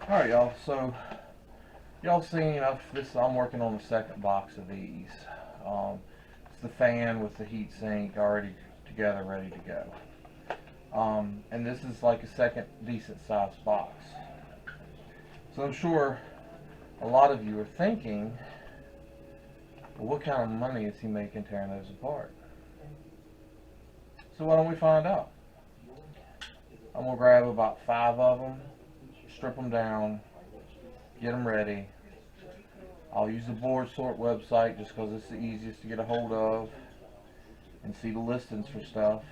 Alright, y'all, so y'all seen I'm working on the second box of these. It's the fan with the heat sink already together, ready to go. And this is like a second decent sized box. So I'm sure a lot of you are thinking, well, what kind of money is he making tearing those apart? So why don't we find out? I'm going to grab about 5 of them, strip them down, get them ready. I'll use the board sort website just because it's the easiest to get a hold of and see the listings for stuff.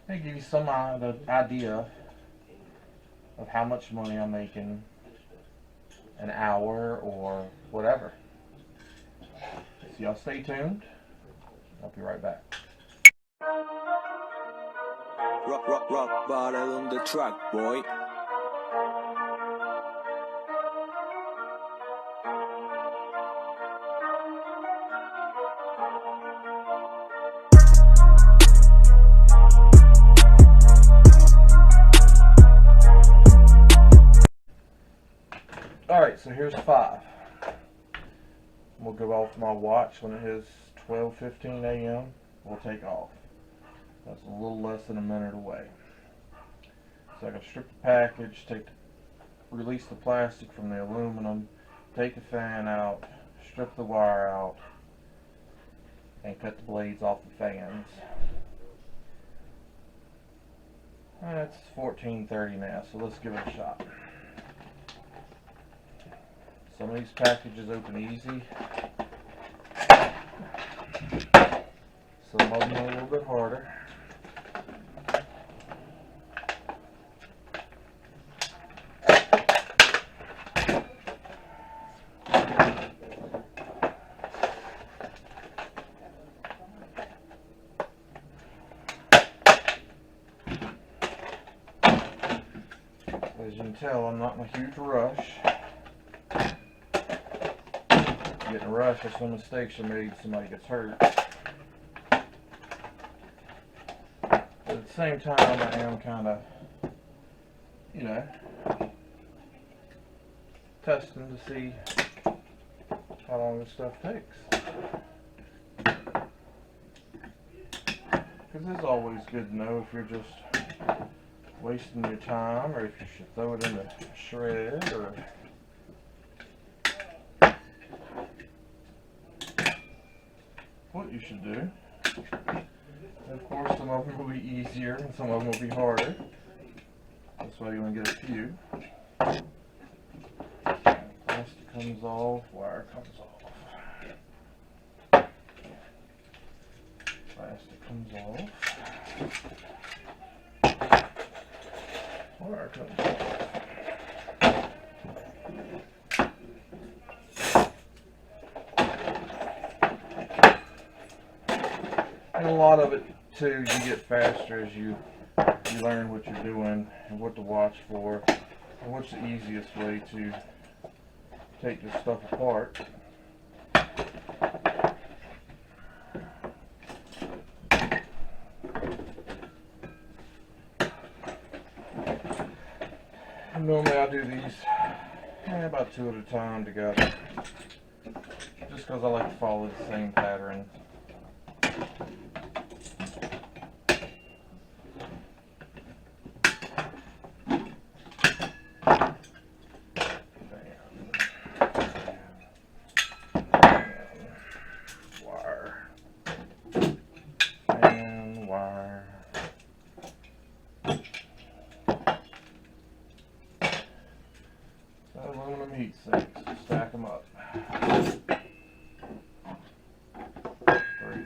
They give you some idea of how much money I'm making an hour or whatever. So y'all stay tuned. I'll be right back. Rock bottle on the track, boy. Alright, so here's 5. We'll go off my watch when it hits 12:15 a.m. We'll take off. That's a little less than a minute away. So I can strip the package, release the plastic from the aluminum, take the fan out, strip the wire out, and cut the blades off the fans. It's 14:30 now, so let's give it a shot. Some of these packages open easy. Some of them are a little bit harder. As you can tell, I'm not in a huge rush. Getting rushed if some mistakes are made, somebody gets hurt. But at the same time, I am kind of, testing to see how long this stuff takes. Because it's always good to know if you're just wasting your time or if you should throw it in the shred or what you should do. And of course, some of them will be easier and some of them will be harder. That's why you want to get a few. Plastic comes off, wire comes off. Plastic comes off. Wire comes off. And a lot of it too, you get faster as you learn what you're doing and what to watch for and what's the easiest way to take this stuff apart. And normally I do these about 2 at a time together, just because I like to follow the same pattern. Aluminum heat sinks, stack them up. 3,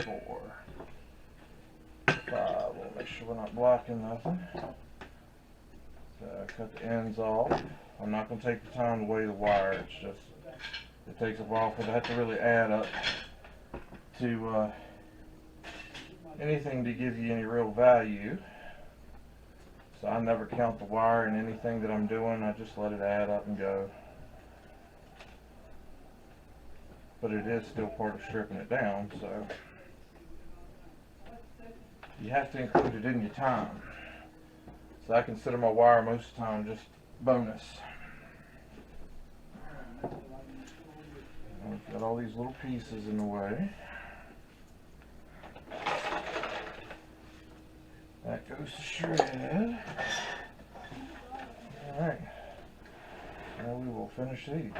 4, 5. We'll make sure we're not blocking nothing. So cut the ends off. I'm not going to take the time to weigh the wire. It's just, it takes a while for that to really add up to anything to give you any real value. So I never count the wire in anything that I'm doing. I just let it add up and go. But it is still part of stripping it down, so you have to include it in your time. So I consider my wire most of the time just bonus. And we've got all these little pieces in the way. That goes to shred. Alright. Now we will finish these.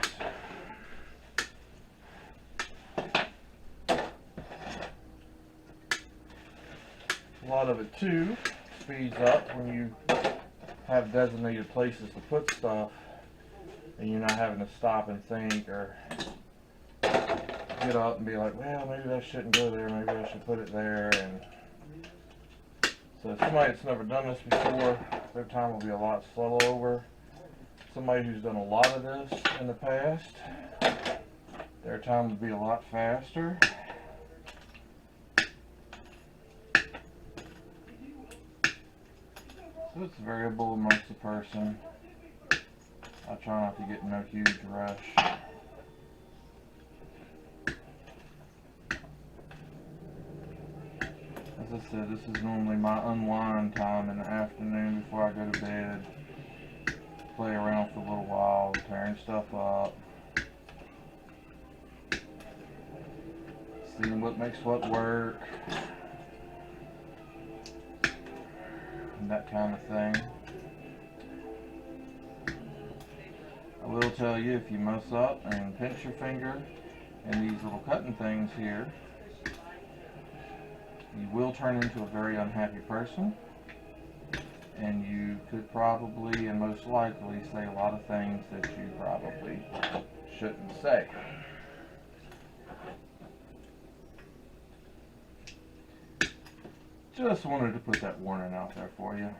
A lot of it too speeds up when you have designated places to put stuff and you're not having to stop and think or get up and be like, well, maybe that shouldn't go there, maybe I should put it there. And so somebody that's never done this before, their time will be a lot slower. Somebody who's done a lot of this in the past, their time will be a lot faster. So it's variable amongst the person. I try not to get in no huge rush. As I said, this is normally my unwind time in the afternoon before I go to bed. Play around for a little while, tearing stuff up. Seeing what makes what work. And that kind of thing. I will tell you, if you mess up and pinch your finger and these little cutting things here, you will turn into a very unhappy person, and you could probably and most likely say a lot of things that you probably shouldn't say. Just wanted to put that warning out there for you.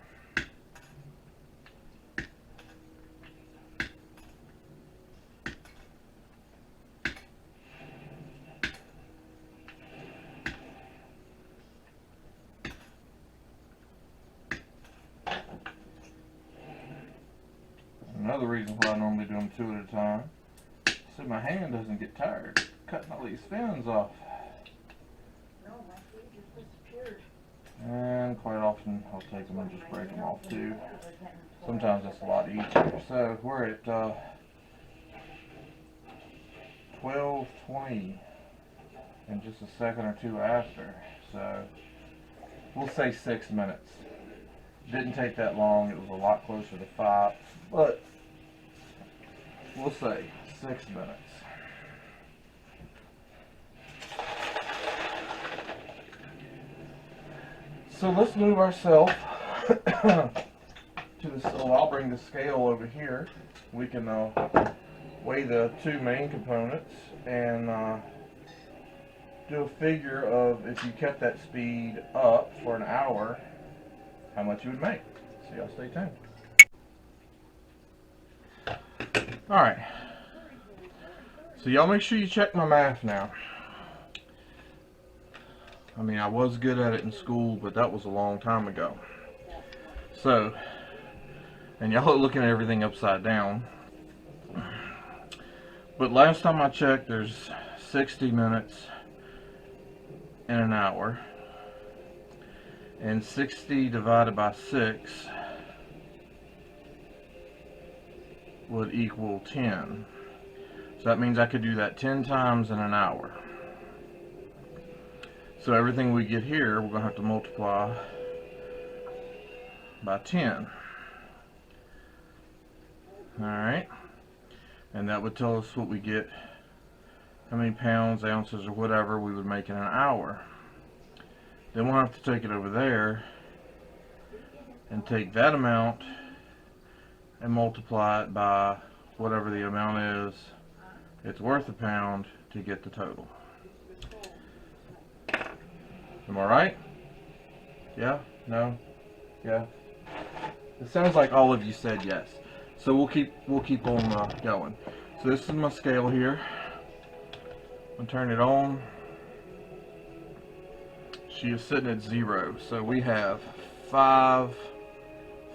Another reason why I normally do them 2 at a time, so my hand doesn't get tired cutting all these fins off. No, my feet just disappeared. And quite often I'll take them and just break them off too. Sometimes that's a lot easier. So we're at 12:20 and just a second or two after. So we'll say 6 minutes. Didn't take that long. It was a lot closer to 5, but we'll say 6 minutes. So let's move ourselves to the, so I'll bring the scale over here. We can weigh the 2 main components and do a figure of if you kept that speed up for an hour, how much you would make. So y'all stay tuned. Alright, so y'all make sure you check my math now. I mean, I was good at it in school, but that was a long time ago. So, and y'all are looking at everything upside down. But last time I checked, there's 60 minutes in an hour. And 60 divided by 6 would equal 10. So that means I could do that 10 times in an hour. So everything we get here, we're going to have to multiply by 10. Alright. And that would tell us what we get, how many pounds, ounces, or whatever we would make in an hour. Then we'll have to take it over there and take that amount and multiply it by whatever the amount is it's worth a pound to get the total. Am I right? Yeah? No? Yeah? It sounds like all of you said yes. So we'll keep on going. So this is my scale here. I'm gonna turn it on. She is sitting at 0. So we have 5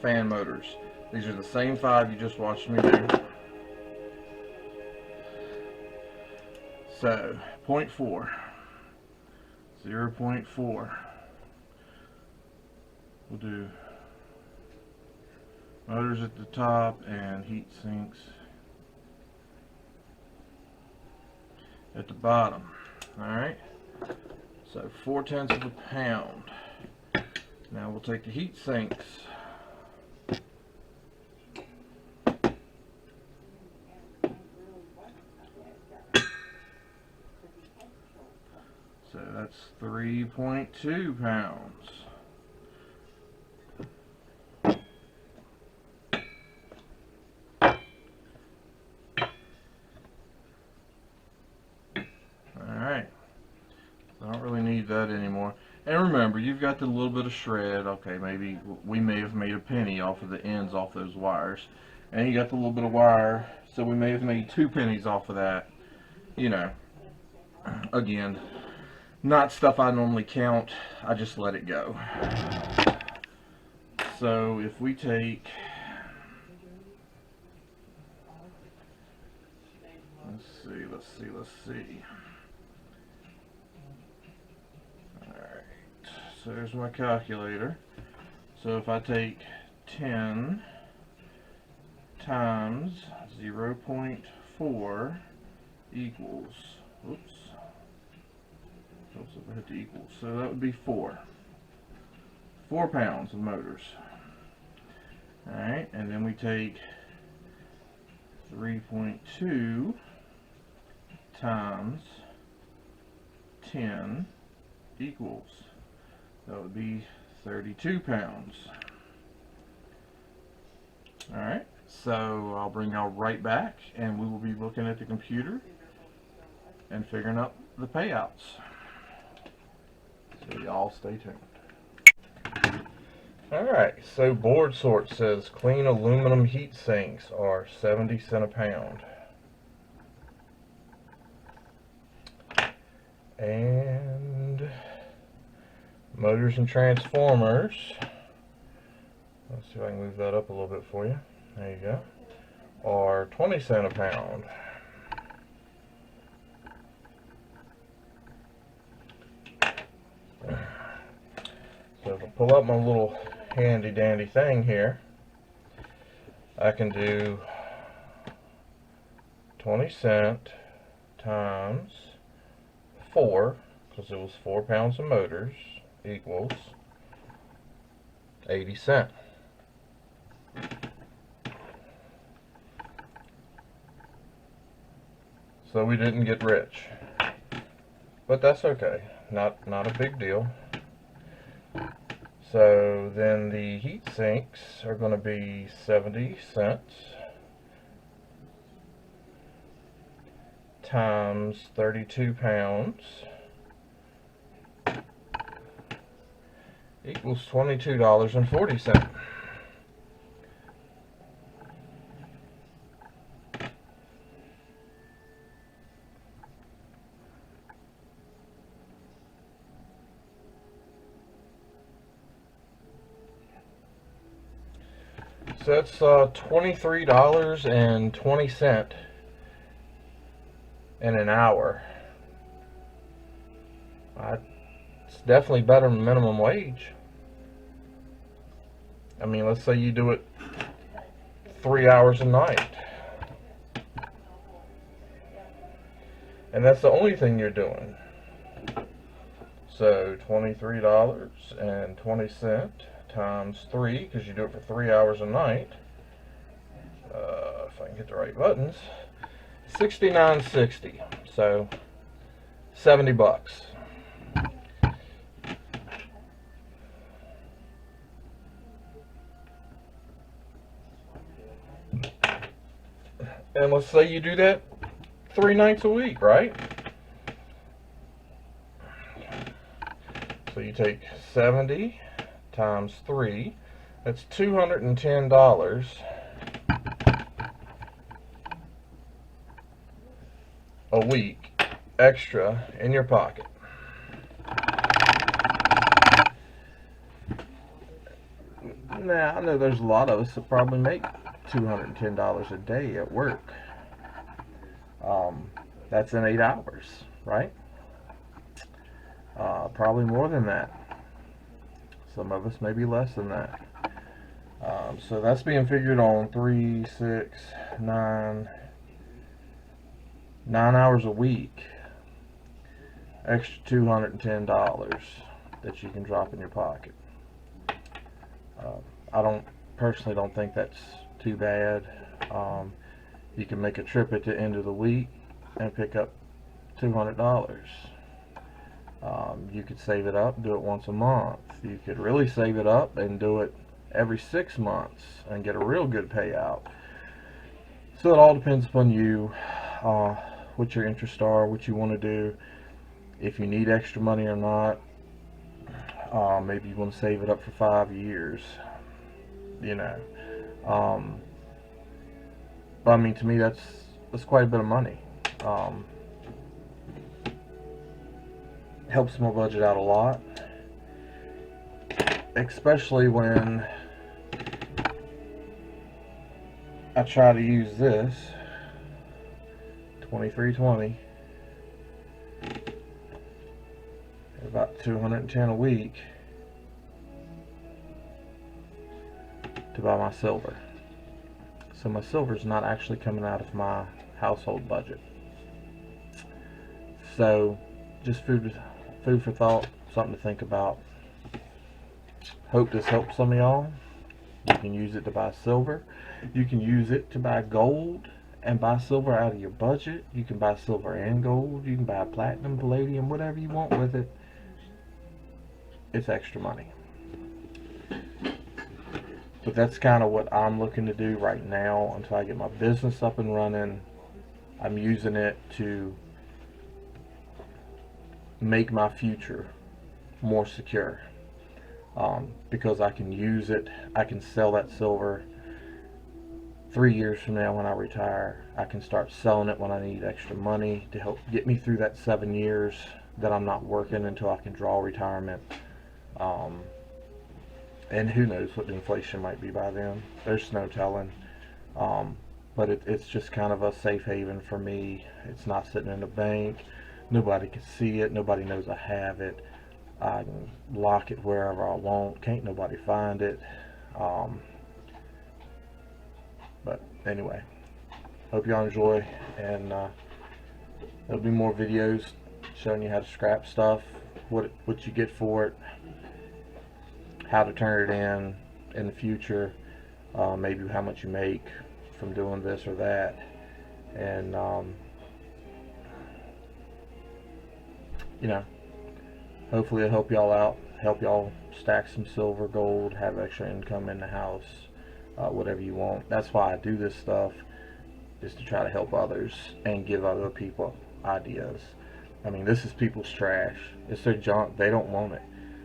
fan motors. These are the same 5 you just watched me do. So 0.4. 0.4. We'll do Motors at the top and heat sinks at the bottom. Alright, so 4/10 of a pound. Now we'll take the heat sinks. So that's 3.2 pounds. Alright, I don't really need that anymore. And remember, you've got the little bit of shred. Okay, maybe we may have made a penny off of the ends off those wires. And you got the little bit of wire, so we may have made 2 pennies off of that. You know, again, not stuff I normally count. I just let it go. So if we take, let's see. Alright, so there's my calculator. So if I take 10 times 0.4 equals, oops, if I hit the equals, so that would be 4 pounds of motors. Alright, and then we take 3.2 times 10 equals, that would be 32 pounds. Alright, so I'll bring y'all right back and we will be looking at the computer and figuring out the payouts. So y'all stay tuned. Alright, so board sort says clean aluminum heat sinks are 70 cents a pound. And motors and transformers, let's see if I can move that up a little bit for you. There you go. Are 20 cents a pound. So if I pull up my little handy dandy thing here, I can do 20 cents times 4, because it was 4 pounds of motors, equals 80 cents. So we didn't get rich, but that's okay. Not a big deal. So then the heat sinks are going to be 70 cents times 32 pounds equals $22.40. So that's $23.20 in an hour. It's definitely better than minimum wage. I mean, let's say you do it 3 hours a night, and that's the only thing you're doing. So $23.20 times 3, because you do it for 3 hours a night. If I can hit the right buttons, $69.60. So $70. And let's say you do that 3 nights a week, right? So you take 70 times 3, that's $210 a week extra in your pocket. Now, I know there's a lot of us that probably make $210 a day at work. That's in 8 hours, right? Probably more than that. Some of us maybe less than that. So that's being figured on 3, 6, 9 hours a week. Extra $210 that you can drop in your pocket. I personally don't think that's too bad. You can make a trip at the end of the week and pick up $200. You could save it up, do it once a month. You could really save it up and do it every 6 months and get a real good payout. So it all depends upon you, what your interests are, what you want to do, if you need extra money or not. Maybe you want to save it up for 5 years, you know. But I mean, to me, that's quite a bit of money. Helps my budget out a lot, especially when I try to use this 2320 at about $210 a week to buy my silver. So my silver is not actually coming out of my household budget. So just food for thought, something to think about. Hope this helps some of y'all. You can use it to buy silver. You can use it to buy gold and buy silver out of your budget. You can buy silver and gold. You can buy platinum, palladium, whatever you want with it. It's extra money. But that's kind of what I'm looking to do right now until I get my business up and running. I'm using it to make my future more secure, because I can use it. I can sell that silver 3 years from now when I retire. I can start selling it when I need extra money to help get me through that 7 years that I'm not working until I can draw retirement. And who knows what the inflation might be by then. There's no telling. But it's just kind of a safe haven for me. It's not sitting in a bank. Nobody can see it. Nobody knows I have it. I can lock it wherever I want. Can't nobody find it. But anyway, hope y'all enjoy, and there'll be more videos showing you how to scrap stuff, what you get for it, how to turn it in the future, maybe how much you make from doing this or that, and you know, hopefully it'll help y'all out, help y'all stack some silver, gold, have extra income in the house, whatever you want. That's why I do this stuff, is to try to help others and give other people ideas. I mean, this is people's trash. It's their junk. They don't want it.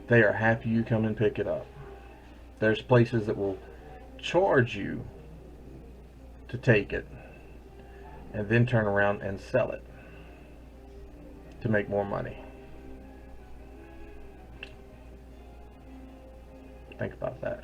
They are happy you come and pick it up. There's places that will charge you to take it and then turn around and sell it to make more money. Think about that.